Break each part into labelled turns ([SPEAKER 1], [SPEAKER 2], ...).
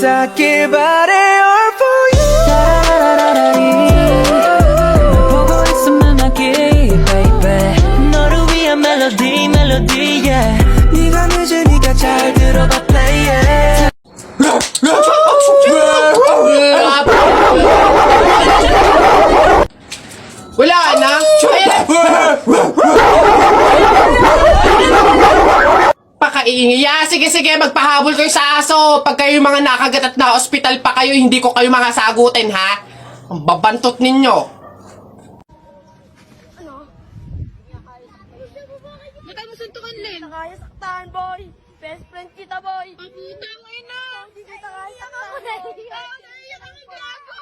[SPEAKER 1] 닿길 바래 all for you. 보고 있으면 막히 baby 너를 위한 멜로디 멜로디 yeah. 네가 늦으니까 잘 들어봐 play it.
[SPEAKER 2] Wala na! Pakaiingi. Sige, magpahabol kayo sa aso. Pag kayo mga nakagat at na-hospital pa kayo, hindi ko kayo mga sagutin, ha? Ang babantot ninyo.
[SPEAKER 3] Ba't mo suntukan, Len?
[SPEAKER 4] Kaya saktan, boy. Best friend kita, boy.
[SPEAKER 3] Ang putang ina!
[SPEAKER 4] Hindi kita kaya saktan, boy.
[SPEAKER 3] Naiyak ang gago!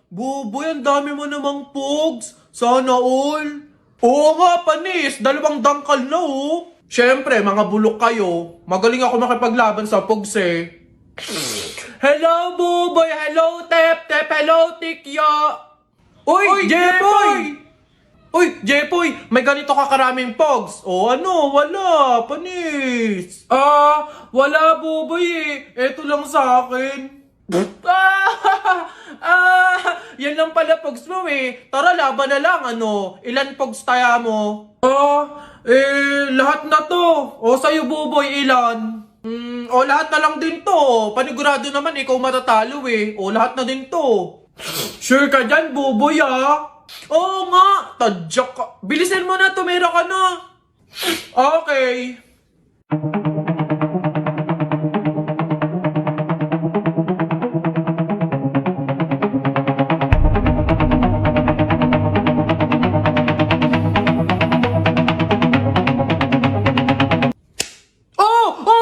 [SPEAKER 5] Boboy, ang dami mo namang pogs. Sana all. Oo nga, panis. 2 dangkal na, oh. Siyempre, mga bulok kayo. Magaling ako makipaglaban sa pogs, eh. Hello, Boboy. Hello, Tep. Hello, Tikya. Uy, Jepoy! Uy, Jepoy, may ganito ka karaming pogs. O ano, wala, panis. Wala, Boboy, eh. Eto lang sa akin. Yan lang pala pogs mo eh. Tara, laban na lang, ano. Ilan pogs taya mo? Lahat na to. O, sa'yo, Buboy, ilan? Lahat na lang din to. Panigurado naman, ikaw matatalo eh. O, lahat na din to. Sure ka dyan, Buboy, ah? Oo nga, tadyak ka. Bilisan mo na, tumira ka na. Okay.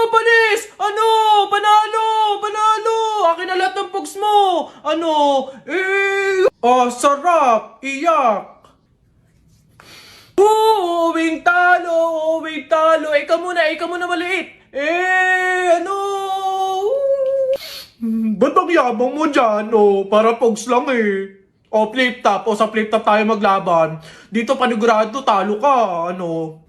[SPEAKER 5] Panis! Ano? Panalo! Akin na lahat ng pogs mo! Ano? Sarap! Iyak! Uwing talo! Ikaw muna maliit! Ano? Ba't ang yabang mo dyan? Para pogs lang eh. Flip top. Sa flip top tayo maglaban. Dito panigurado, talo ka. Ano?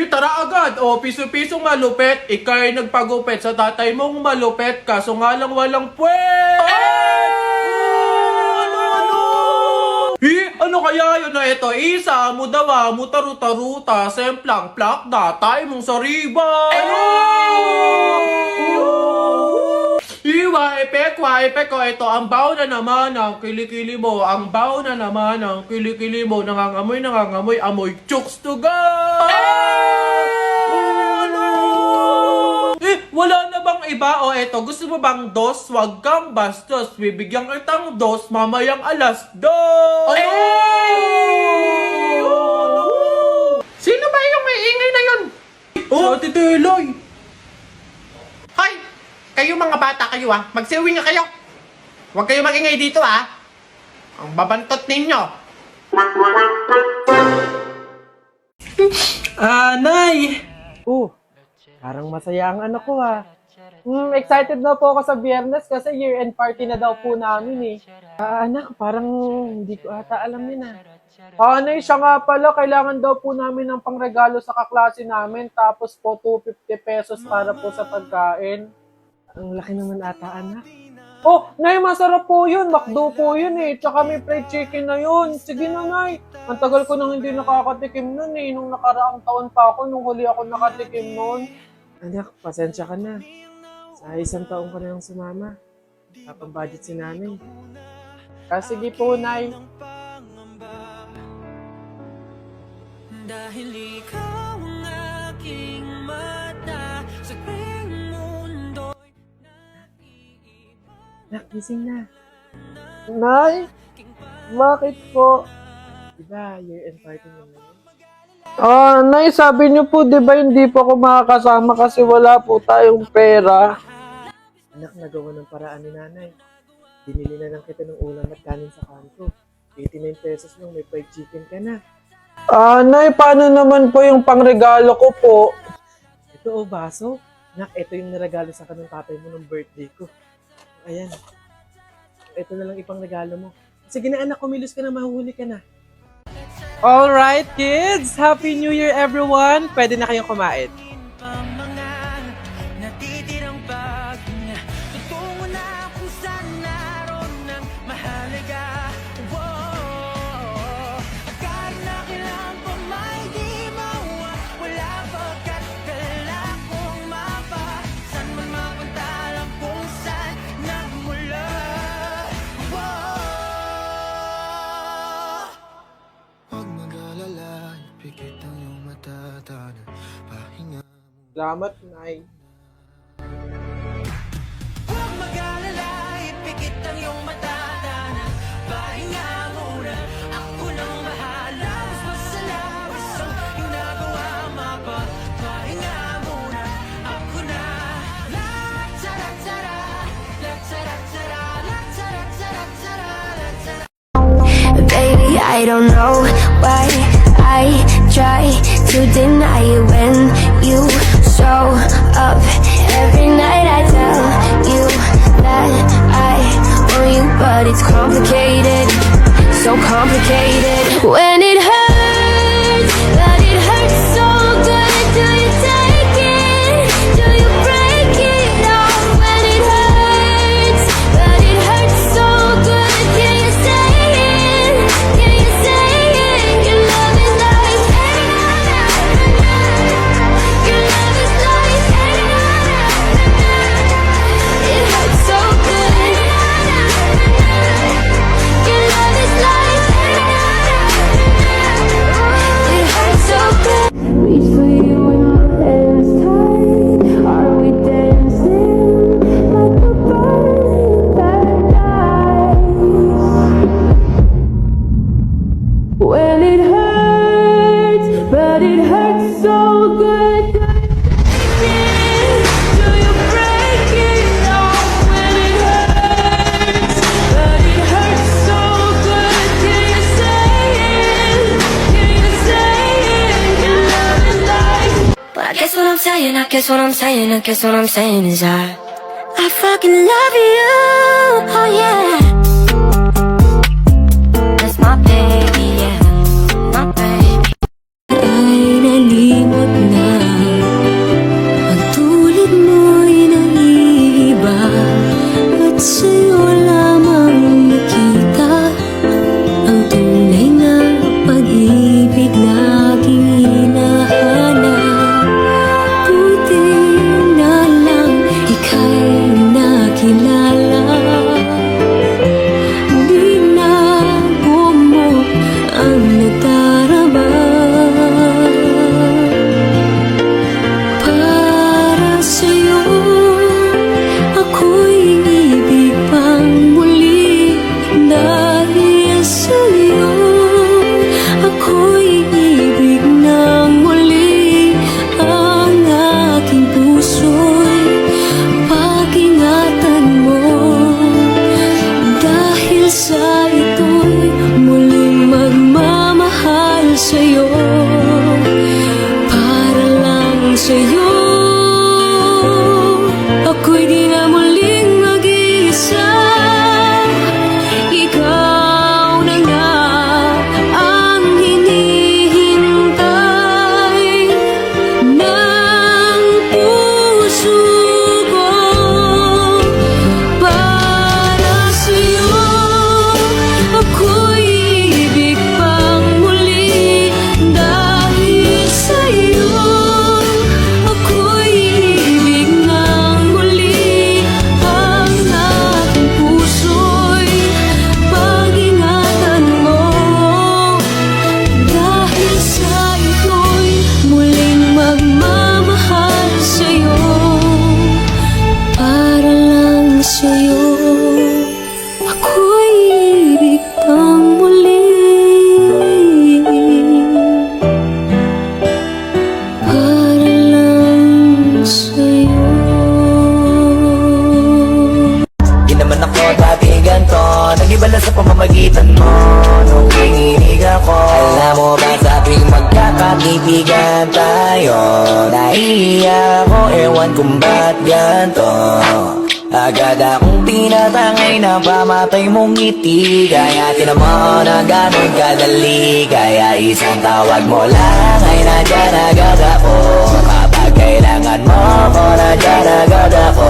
[SPEAKER 5] Tara agad! Piso-pisong malupet. Ika'y nagpagupet sa tatay mong malupet. Kaso nga lang walang puwet! Ano kaya yun na ito? Isa, mudawa, mutaruta-ruta, semplang, plakda, tayo mong sariba! Waipek ko, ito, ang baw na naman ng kilikili mo. Ang baw na naman ng kilikili mo. Nangangamoy, amoy chooks to go! Wala na bang iba? Eto, gusto mo bang dos? Wag kang bastos. Bibigyan kitang dos, mamayang 2:00.
[SPEAKER 2] Sino ba yung may ingay na yun?
[SPEAKER 5] Ate Teloy!
[SPEAKER 2] Hoy! Kayo mga bata kayo magsiuwi nga kayo. Huwag kayo magingay dito Ang babantot ninyo.
[SPEAKER 6] Nay! Parang masaya ang anak ko excited na po ako sa Biyernes kasi year-end party na daw po namin eh. Anak, parang hindi ko ata alam yun Nay, siya nga pala, kailangan daw po namin ng pangregalo sa kaklase namin tapos po 250 pesos para po sa pagkain. Ang laki naman ata, anak. Nay, masarap po yun. McDo po yun eh. Tsaka may fried chicken na yun. Sige na, Nay. Ang tagal ko nang hindi nakakatikim nun eh. Nung nakaraang taon pa ako, nung huli ako nakatikim nun. Anak, pasensya ka na. Sa 1 taon ko na lang sumama. Kapag-budget si nanay. Sige po, Nay.
[SPEAKER 1] Dahil ikaw ang aking mata sa tuwing mundo'y naiiba.
[SPEAKER 6] Nak, gising na. Nay? Bakit po? Diba, year-end party niyo na Nay, sabi niyo po, diba hindi po ako makakasama kasi wala po tayong pera. Anak, nagawa ng paraan ni nanay. Binili na lang kita ng ulam at kanin sa kanto. 89 pesos lang, may fried chicken ka na. Nay, paano naman po yung pangregalo ko po? Ito baso. Nak, ito yung niregalo sa kanong tatay mo ng birthday ko. Ayan. Ito na lang ipang regalo mo. Sige na anak, kumilos ka na, mahuhuli ka na. Alright kids, Happy New Year everyone! Pwede na kayong kumain. Salamat, Nay.
[SPEAKER 1] Huwag mag-alala, ipikit ang iyong mata na pahinga muna. Ako nang bahala, mas masalawas ang ginagawa. Pahinga muna, ako na. La-tara-tara, la-tara-tara, la-tara-tara, la-tara.
[SPEAKER 7] Baby, I don't know why I try to deny it when you show up. Every night I tell you that I want you, but it's complicated, so complicated. When it hurts, but it hurts so good. Do you take it? Do you break it off? When it hurts, but it hurts so good. Can you say it? Can you say it? Your love is like your love is like it hurts so good. Your love is like it hurts so good. Reach for you when my hands tight. Are we dancing like a bird in paradise? When it hurts, but it hurts so good. Do you break it off? When it hurts, but it hurts so good. Can you say it? Can you say it? Your love is like. But I guess what I'm saying, I guess what I'm saying, I guess what I'm saying is I fucking love you. Oh yeah. That's my baby, yeah. My baby. Ay nalimot na. Ang tulad mo'y naiiba. At sa'yo lamang nakita ang tunay na pag-ibig na aking hinahanap. Buti na lang ika'y nakilala. Di na bumok ang nadarama. Para sa'yo, ako'y ibig pang muli. Dahil sa'yo, ako'y ibig ng muli. Ang aking puso'y pag-ingatan mo. Dahil sa ito'y muling magmamahal sa'yo. Para lang sa'yo, ako'y di na muling mag-iisa. Ikaw na nga ang hinihintay ng puso ko. Para sa'yo, ako'y ibig pang muli. Dahil sa'yo, ako'y ibig ng muli. Ang aking puso'y pag-ingatan mo. Dahil sa ito'y muling magmamahal sa'yo. Para lang sa'yo, ako'y ibig pang muli. Para lang sa'yo.
[SPEAKER 1] Di naman ako dati ganto, nag-iba na sa pamamagitan mo nung kininig ako. Alam mo ba sa tuwing magkakaibigan tayo, nahihiya ako, ewan kung ba't ganto. Agad akong tinatangay na pamatay mong ngiti. Kaya tinamo na ganun kadali. Kaya isang tawag mo lang ay nandiyan agad ako. Kapag kailangan mo ko, nandiyan agad ako.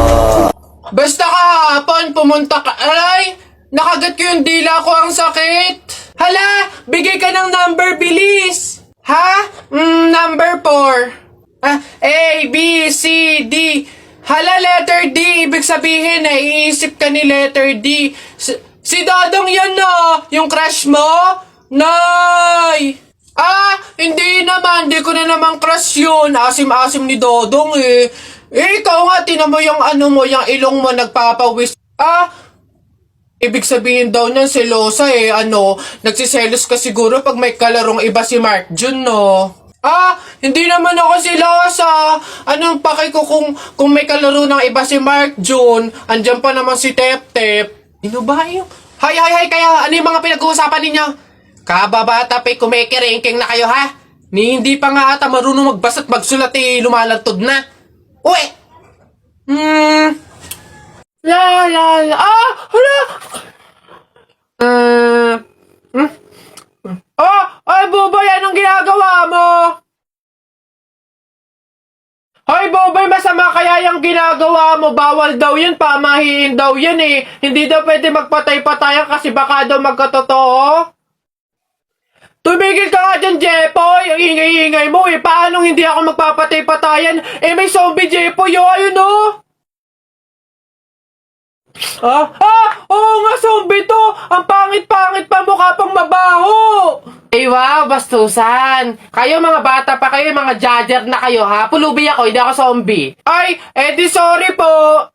[SPEAKER 2] Basta kahapon, pumunta ka. Aray! Nakagat ko yung dila ko, ang sakit. Hala! Bigay ka ng number, bilis! Ha? Number 4. A, B, C, D. Hala, letter D. Ibig sabihin, naiisip ka ni letter D. Si Dodong yan, no? Yung crush mo? Nay! Hindi naman. Hindi ko na naman crush yun. Asim-asim ni Dodong eh. Ikaw nga, tinan mo yung ano mo, yung ilong mo nagpapawis. Ibig sabihin daw niyan selosa eh. Nagsiselos ka siguro pag may kalarong iba si Mark Jun, no? Hindi naman ako selosa. Anong paki ko kung may kalaro ng iba si Mark Jun? Andyan pa naman si Tep Tep. Ano ba yun? Hay, kaya ano yung mga pinag-uusapan ninyo? Kababata pa'y kumikiringking na kayo, ha? Hindi pa nga ata marunong magbasa't magsulat eh, lumalantod na. Uy! Hala! Ay, Bubay, anong ginagawa mo? Ay, Bubay, masama kaya yung ginagawa mo. Bawal daw yan, pamahiin daw yan eh. Hindi daw pwede magpatay-patayan kasi baka daw magkatotoo. Tumigil ka nga dyan, Jepoy! Ang ingay-ingay mo eh. Paano hindi ako magpapatay-patayan? May zombie, Jepoy, ayun oh! Oo nga, zombie to! Ang pangit-pangit pa, mukha pang mabaho! Wow, bastusan! Kayo mga bata pa kayo, mga judger na kayo ha? Pulubi ako, hindi ako zombie. Ay, di sorry po!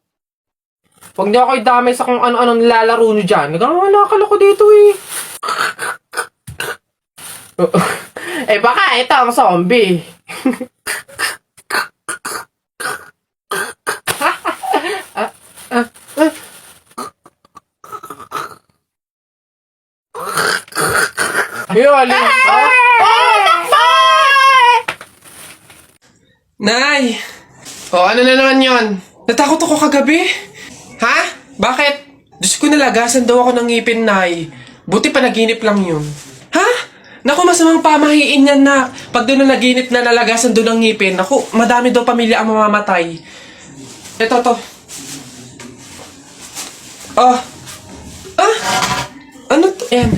[SPEAKER 2] Huwag niyo ako idamay sa kung ano-ano nilalaro niyo dyan. Nagkakalakal ako dito eh. Baka ito ang zombie. Nay! Ano na naman yon? Natakot ako kagabi. Ha? Bakit? Diyos ko, nalagasan daw ako ng ngipin, Nay. Buti panaginip lang yun. Ha? Naku, masamang pamahiin yan, nak. Pag doon na naginip na nalagasan doon ng ngipin, naku, madami daw pamilya ang mamamatay. Ito, to. Ano to? Yan.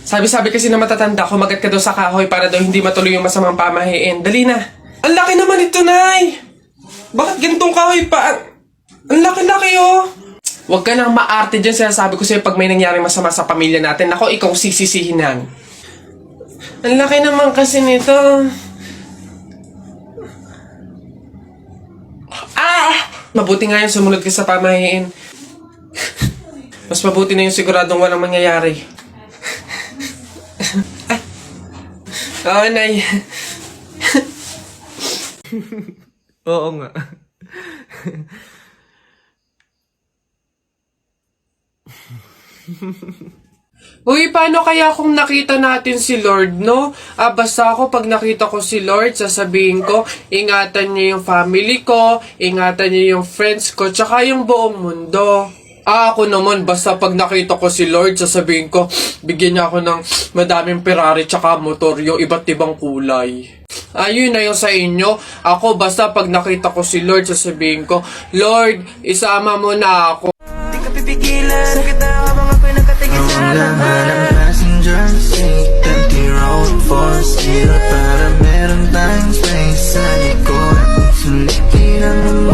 [SPEAKER 2] Sabi kasi na matatanda, kumagat ka daw sa kahoy para daw hindi matuloy yung masamang pamahiin. Dali na. Ang laki naman ito, Nay! Bakit ganitong kahoy pa? Ang laki-laki, oh! Huwag ka nang maarte dyan, sinasabi ko sa'yo pag may nangyaring masama sa pamilya natin. Ako, ikaw sisisihinan. Ang laki naman kasi nito. Mabuti nga yung sumunod ka sa pamahiin. Mas mabuti na yung siguradong walang mangyayari. Oo, Nay.
[SPEAKER 5] Oo nga.
[SPEAKER 2] Uy, paano kaya kung nakita natin si Lord, no? Basta ako pag nakita ko si Lord, sasabihin ko, ingatan niyo yung family ko, ingatan niyo yung friends ko, tsaka yung buong mundo. Ako naman, basta pag nakita ko si Lord, sasabihin ko, bigyan niya ako ng madaming Ferrari tsaka motor, yung iba't ibang kulay. Ayun na yung sa inyo. Ako, basta pag nakita ko si Lord, sasabihin ko, Lord, isama mo na ako.
[SPEAKER 1] Di ka pipigilan, sakit na habang ako'y nakatingin sa laman. Ang passenger seat, empty road for zero. Para meron tayong space sa likod. Sulitin ang